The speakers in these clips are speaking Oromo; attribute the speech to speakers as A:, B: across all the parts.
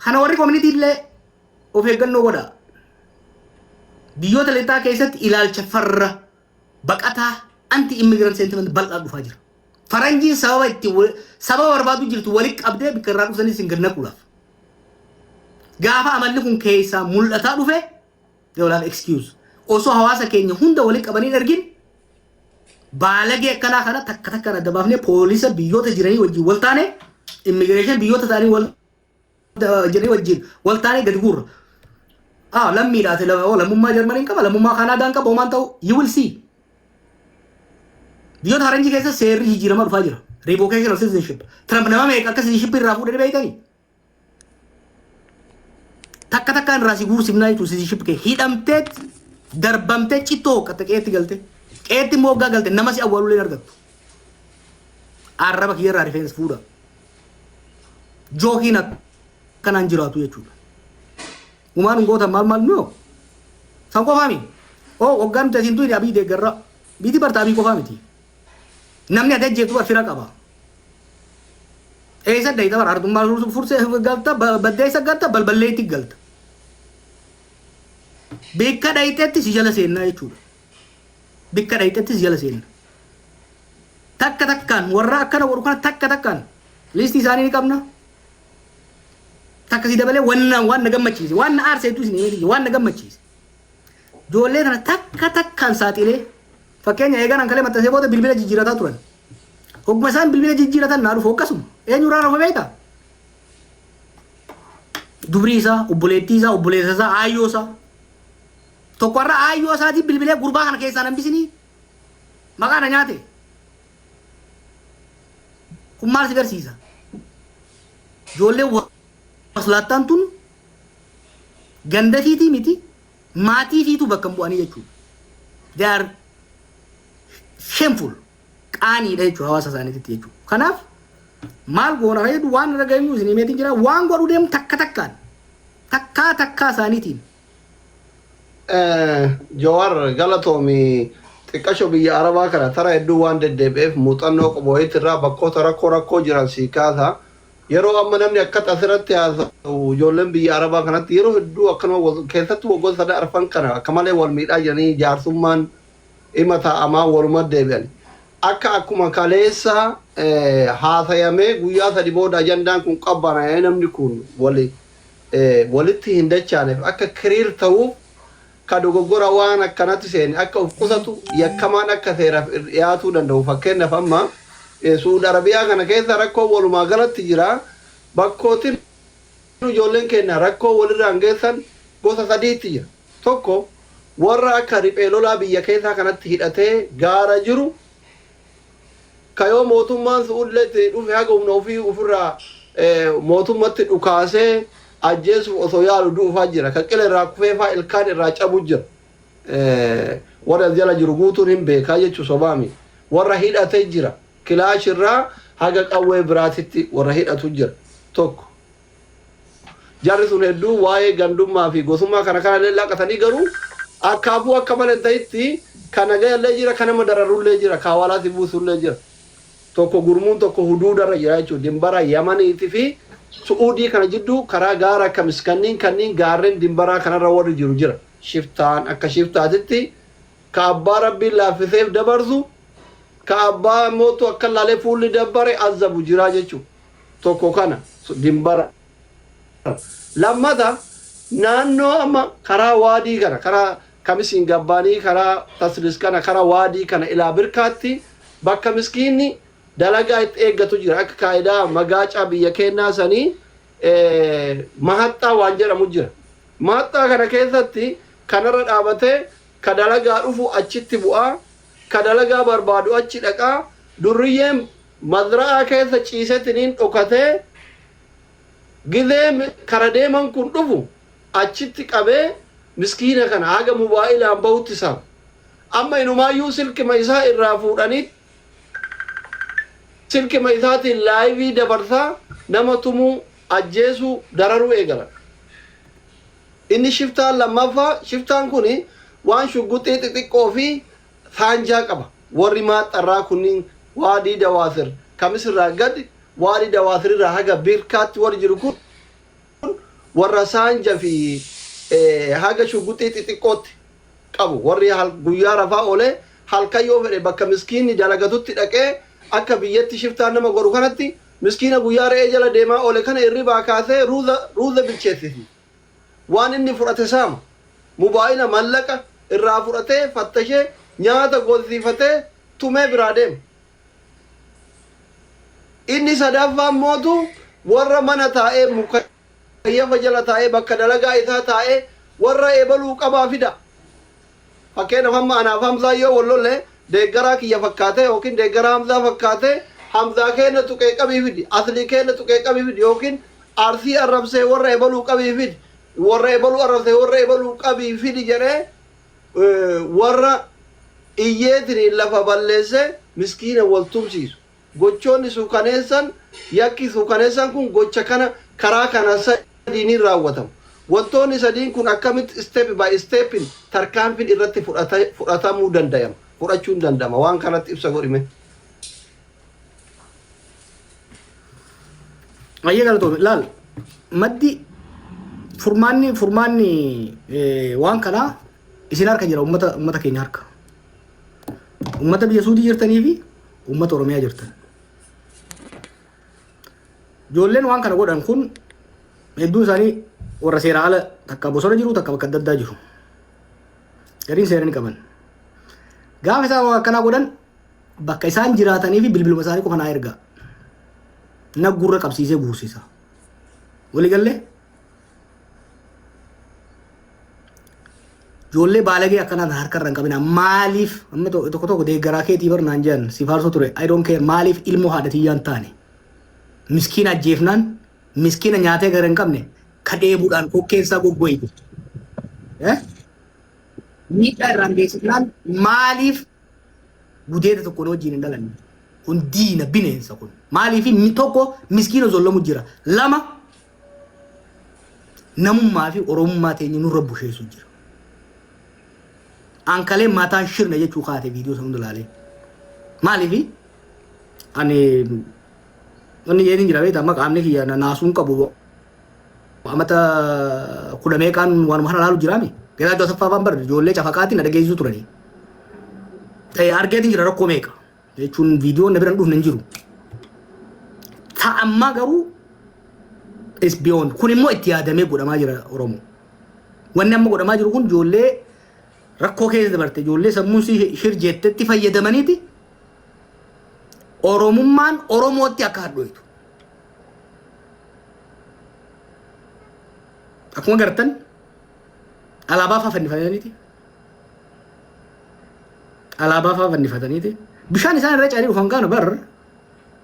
A: Kana warri community illee of eeggannoo godha. Biyyoota lixaa keessatti ilaalcha farra baqataa anti immigrant sentiment bal'aa dhufaa jira. Faranjiin sababa barbaadu jirtu walitti qabdee bikka irraa dhufsanii sin gannaquudhaaf. Gaafa amalli kun keessaa mul'ataa dhufe yoolaan excuse. Osoo hawaasa keenya hunda walitti qabanii argin baalagee akkanaa kana takka takkaan adda baafnee poolisa biyyoota jiranii wajjin wal taane immigration biyyoota taanii jiranii wajjin wal taane gadi guurra. Lammiidhaati lammummaa Jarmaniin qaba lammummaa Kaanaadaan qaba homaan ta'u you will see. Biyyoota faranjii keessa seerri jijjiiramaa dhufaa jira. Revocation of citizenship. Trump nama meeqa akka citizenship irraa fuudhee beekanii? Takka takkaan irraa si guursifnaa jechuun citizenship kee hidhamtee darbamtee cittoo hooqqatte qeetti galte. Qeetti immoo hoggaa galte nama si awwaalulee argattu. Arraba kiyyarraa rifeensa fuudha. Jookiin akkanaan jiraatu jechuudha. Umaan goota maal noo? San qofaa miti. Hoggaan nuti asiin tuyni abii deeggarra. Biiti bartaa abii qofaa miti. Namni adda jeetu fira qaba. Eessa dayita bara ardummaa fursee galta baddeessa galta balballeetti galta. Bikka dayitetti si jala seennaa jechuudha. Bikka dayitetti si jala seenna. Takka takkaan warra akkana godhu kana takka takkaan liistii isaanii ni qabna. Takka si dabalee waan na gammachiise waan na aarseetu isin himee waan na gammachiise. Ijoollee kana takka takkaan saaxilee fakkeenya eegan ankalee maxxansee booda bilbila jijjiirataa turan. Hogguma isaan bilbila jijjiiratan naa dhufu akkasuma eenyurraa rafa beektaa? Dubrii isaa, obboleettii isaa, obboleessa isaa, aayyoo isaa. Tokko irraa aayyoo isaatii bilbilee gurbaa kana keessaa nambisinii maqaa na nyaate. Kun maal si garsiisa? Ijoollee waslaattaan tun ganda fiitii miti maatii fiitu bakka hin bu'anii jechuudha. They are shameful. Qaaniidha jechuudha hawaasa isaaniitti jechuudha. Kanaaf maal goona fayyadu waan irra geenyu isin himeetiin jira waan godhu deemu takkaa isaaniitiin.
B: Jawar galatoomi xiqqasho biyya Arabaa kana tara hedduu waan deddeebi'eef muuxannoo qobooyitti irraa bakkoota rakkoo jiran sii kaasa. Yeroo amma namni akkata asirratti haasa'u ijoolleen biyya Arabaa kanatti yeroo hedduu akkanuma keessatti waggoota sadii arfan kana akka malee wal miidhaa jiranii jaarsummaan ima taa'amaa waluma deebi'an. Akkuma kaleessa haasayamee guyyaa sadi booda ajandaan kun qabbanee namni kun walitti hin dachaaneef akka kiriir ta'uuf ka dogoggora waan akkanatti seeni akka of qusatu yakkamaan akka seeraaf dhiyaatuu danda'u fakkeenyaaf amma Suudi Arabiyaa kana keessa rakkoo walumaa galatti jira bakkootiin ijoolleen keenya rakkoo walirraan geessan gosa sadiitti jira. Tokko warra akka riphee lolaa biyya keessaa kanatti hidhatee gaara jiru kayoo mootummaan Suudileetti dhufe haga humna ofii ofirraa mootummatti dhukaasee ajjeesuuf osoo yaalu du'ufaa jira. Kan qila irraa kufeefaa ilkaan irraa cabu jira. Warra jala jiru guutuun hin beekaa jechuu sobaami. Warra hidhatee jira. Kilaash irraa haga qawwee biraatitti warra hidhatu jira. Tokko. Jarri sun hedduu waa'ee gandummaa fi gosummaa kana leellaqatanii garuu akkaafuu akka malee ta'itti kana gahallee jira kana madararullee jira kaawalaati buusullee jira. Tokko gurmuun tokko huduudarra jira jechuudha. Dimbara Yamaniitii fi Suudii kana jidduu karaa gaara akka miskanniin kanniin gaarreen dimbaraa kanarra warri jiru jira. Shiftaan akka shiftaatitti ka abbaa rabbiin laaffiseef dabarsu ka abbaa mootu akka laalee fuulli dabbare azabu jira jechuudha. Tokko kana dimbara. Lammata naannoo amma karaa waadii kana karaa kamisiin gabbaanii karaa taslis kana karaa waadii kana ilaa birkaatti bakka miskiinni dalagaa itti eeggatu jira akka kaayidaa magaacaa biyya kennaa sanii mahaxxaa waan jedhamu jira. Mahaxxaa kana keessatti kanarra dhaabatee ka dalagaa dhufu achitti bu'aa ka dalagaa barbaadu achi dhaqaa durriyyeen mazra'aa keessa ciisetiniin dhokatee gizee kara deeman kun dhufu achitti qabee miskiina kana haga mobaayilaan bahutti isaa amma inumaayyuu silkima isaa irraa fuudhanii silkima isaatiin laayivii dabarsaa nama tumuu ajjeesuu dararuu eegalan. Inni shiftaan lammaffaa shiftaan kuni waan shugguxii xixiqqoo fi saanjaa qaba. Warri maaxxarraa kunniin waadii dawaasir kamisirraa gadi waadii dawaasirraa haga birkaatti warri jiru kun warra saanja fi haga shuguxii xixiqqootti qabu warri guyyaa rafaa oolee halkan yoo fedhe bakka miskiinni dalagatutti dhaqee akka biyyatti shiftaan nama godhu kanatti miskiina guyyaa re'ee jala deemaa oole kana irribaa kaasee ruuza bilcheessisi waan inni fudhate saama mubaayila mallaqa irraa fudhatee fattashee nyaata goosiifatee tumee biraa deema. Inni sadaffaan mootu warra mana taa'ee mukayyafa jala taa'ee bakka dalagaa isaa taa'ee warra eebaluu qabaa fida. Fakkeenyaaf amma anaaf Hamzaa yoo wallollee deeggaraa kiyya fakkaatee yookiin deeggaraa Hamzaa fakkaatee Hamzaa keenya tuqee qabii fidi Aslii keenya tuqee qabii fidi yookiin Arsii arrabsee warra eebaluu qabii fidi warra eebaluu arrabsee warra eebaluu qabii fidi jedhee warra iyyeetiin lafa balleessee miskiina wal tumsiisu. Gochoonni suukaneessan yakki suukaneessan kun gocha kana karaa kana sadiin raawwatamu. Wantoonni sadiin kun akkamitti step by step tarkaanfiin irratti fudhatamuu danda'ama. Fudhachuun danda'ama. Waan kanatti ibsa godhime.
A: Ayyee galatoome laal maddi furmaanni waan kanaa isin harka jira ummata keenya harka. Ummata biyya Suudii jirtanii fi ummata Oromiyaa jirtan. Ijoolleen waan kana godhan kun hedduun isaanii warra seera ala takka bosona jiru takka bakka adda addaa jiru. Gariin seera ni qaban. Gaafa isaan waan akkanaa godhan bakka isaan jiraatanii fi bilbiluma isaanii qofa naa ergaa. Naggurra qabsiisee buusisa. Walii gallee ijoollee baalagee akkanaa harka irra hin qabina. Maaliif amma tokko deeggaraa keetii barnaan jedhan si faarsoo ture. I don't care maaliif ilmoo haadhatiyyaan taane. Miskiina ajjeefnaan miskiina nyaatee gara hin qabne ka dheebuudhaan kokkeessaa goggoyte. Miidhaa irraan geessifnaan maaliif gudeeda tokkoon wajjin hin dhalanne. Kun diina bineensa kun. Maaliif tokko miskiina zollamu jira. Lama namummaa fi oromummaa teenya nurra busheessu jira. Ankalee mataan shirna jechuu kaate viidiyoo sana hundalaalee. Maaliif ani yeedin jira beektaa maqaamni kiyya naasuun qabu amata kudha meeqaan waanuma kana laalu jiraami. Garaa Joosaffaa Faan Barre ijoollee cafaqaatiin dhageessisu turanii. Argeetiin jira rakkoo meeqa jechuun viidiyoon na biraan dhufne hin jiru. Ta'ammaa garuu is beyond kun immoo itti yaadamee godhamaa jira Oromoo. Wanni amma godhamaa jiru kun ijoollee rakkoo keessa dabarte ijoollee sammuun shirjeettetti fayyadamaniiti Oromummaan Oromootti akka hadhooytu. Akkuma gartan alaabaa fa'aa fannifataniiti. Alaabaa fa'aa fannifataniiti. Bishaan isaan irra caalii dhufan kaana bar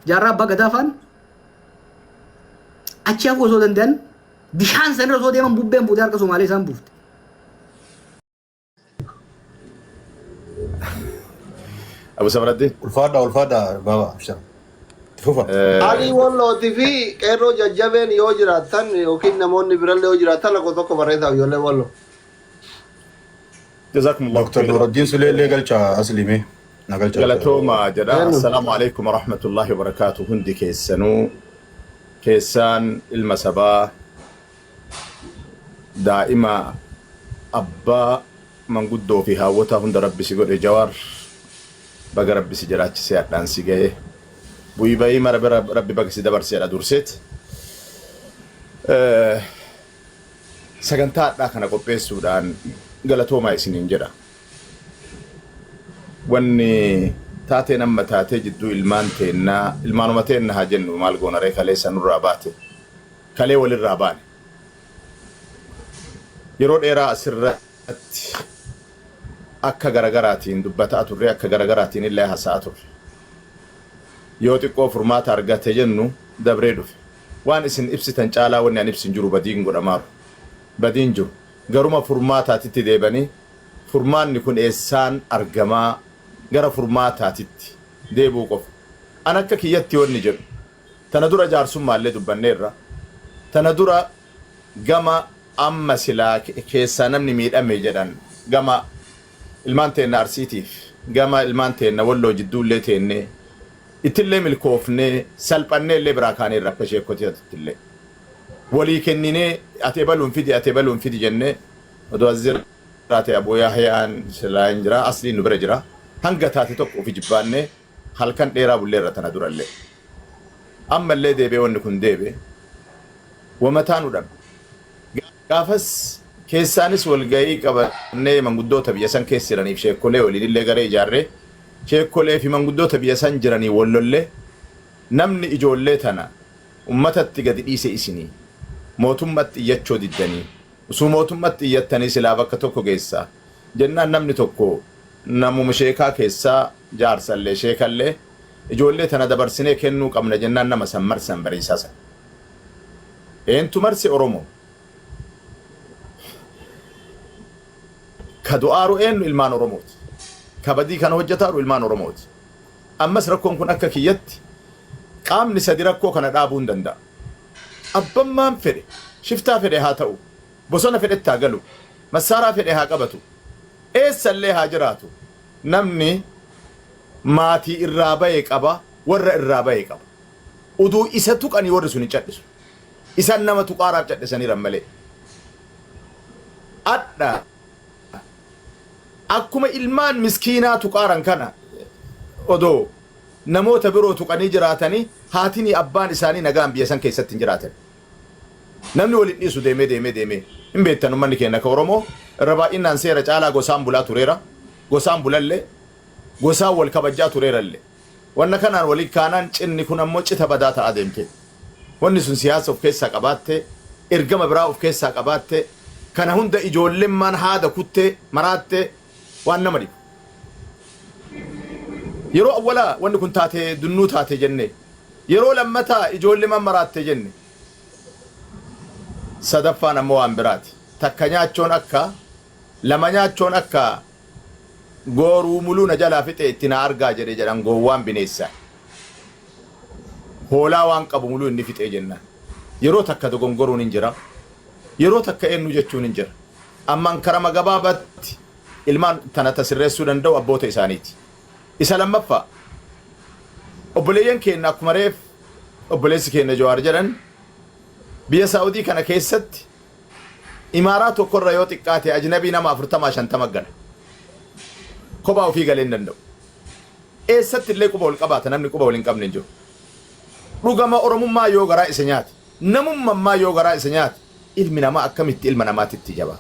A: jaarraa abbaa gadaa fa'aan achi hafuu osoo danda'an bishaan sanirra osoo deeman bubbeen fuutee harka Somaalee isaan buufte.
C: Abu Samraddi.
D: Ulfaadha baba abshar. Tufa.
B: Ali wallooti fi qeerroo jajjabeen yoo jiraatan yookiin namoonni birallee yoo jiraatan lakkoo tokko barreessaa ijoollee walloo.
C: جزاكم الله
D: دكتور
C: خير.
D: نور الدين سليل قالشا أسلمي نقالشا
C: قالتوما جدا السلام عليكم ورحمة الله وبركاته هندي كيسانو كيسان المسابا دائما أبا من قدو فيها وتا هند ربي سيقول جوار بقى ربي سجلات سيات لانسي جاي بوي باي ما ربي بقى سيدبر سيات دورسيت سكنتات لكنا قبي السودان galatooma isiniin jedha wanni taatee nama taatee jidduu ilmaanuma teenna haa jennu maal goonaree kalee sanurraa baate kalee walirraa baane yeroo dheeraa asirratti akka garagaraatiin dubbataa turre akka garagaraatiin illee haasa'aa turre yoo xiqqoo furmaata argate jennu dabree dhufe waan isin ibsitan caalaa wanni an ibsin jiru badiin godhamaaru badiin jiru garuma furmaataatitti deebanii furmaanni kun eessaan argamaa gara furmaataatitti deebuu qofa an akka kiyyatti wanni jedhu tana dura jaarsummaallee dubbanneerra tana dura gama amma silaa keessaa namni miidhame jedhan gama ilmaan teenna arsiitiif gama ilmaan teenna walloo jidduullee teenne ittillee milkoofnee salphanneellee biraa kaanee rakka sheekkotiillee walii kenninee ate baluun fidi jennee odoo aziraate aboo yaahiyaan silaa hin jira asliin nu bira jira hanga taate tokko ofi jibbaannee halkan dheeraa bullee irra tana durallee ammallee deebee wanni kun deebe wamataa nu dhabe gaafas keessaanis walgahii qabannee manguddoota biyya san keessa jiraniif sheekolee waliinillee garee ijaarree sheekolee fi manguddoota biyya san jiranii wallollee namni ijoollee tana ummatatti gadi dhiise isinii mootummatti iyyachoo diddanii usuu mootummatti iyyattanii silaa bakka tokko geessaa jennaan namni tokko namuma sheekaa keessaa jaarsallee sheekallee ijoollee tana dabarsinee kennuu qabna jennaan nama san marsan bariisaa san eentu marsi Oromoo ka du'aaru eenyu ilmaan Oromooti ka badii kana hojjetaaru ilmaan Oromooti ammas rakkoon kun akka kiyyatti qaamni sadi rakkoo kana dhaabuu hin danda'a abbammaan fedhe shiftaa fedhe haa ta'u bosona fedhetti haa galu massaaraa fedhe haa qabatu eessallee haa jiraatu namni maatii irraa bahee qaba warra irraa bahee qaba uduu isa tuqanii warri sun hin cadhisu isan nama tuqaaraaf cadhisaniiran malee adda akkuma ilmaan miskiinaa tuqaaran kana odoo namoota biroo tuqanii jiraatanii haatini abbaan isaanii nagaan biyya san keessatti hin jiraatan namni waliin dhiisu deemee hin beektan ummanni keenya ka Oromoo irra baay'inaan seera caalaa gosaan bulaa tureera gosaan bulallee gosaan wal kabajaa tureerallee wanna kanaan walii kaanaan cinni kun ammoo cita badaa ta'aa deemte wanni sun siyaasa of keessaa qabaatte ergama biraa of keessaa qabaatte kana hunda ijoollemmaan haada kuttee maraatte waan nama dhibu yeroo awwalaa wanni kun taate dunnuu taate jenne yeroo lammataa ijoolleman maraatte jenne sadaffaan ammoo waan biraati takka nyaachoon akka lama nyaachoon akka gooruu muluu na jalaa fixe itti na argaa jedhe jedhan gowwaan bineessa hoolaa waan qabu muluu inni fixe jennaan yeroo takka dogongoruun hin jira yeroo takka eenyu jechuun hin jira amman karama gabaabatti ilmaan tana tasirreessuu danda'u abboota isaaniiti isa lammaffaa obboleeyyan keenya akkuma reef obboleessi keenya Jawaar jedhan biyya Saawudii kana keessatti imaaraa tokkorra yoo xiqqaate ajnabii nama 40-50 gala kophaa ofii galee hin danda'u eessatti illee quba wal qabaata namni quba wal hin qabne hin jiru dhugama oromummaa yoo garaa isa nyaate namummaa yoo garaa isa nyaate ilmi namaa akkamitti ilma namaatitti jaba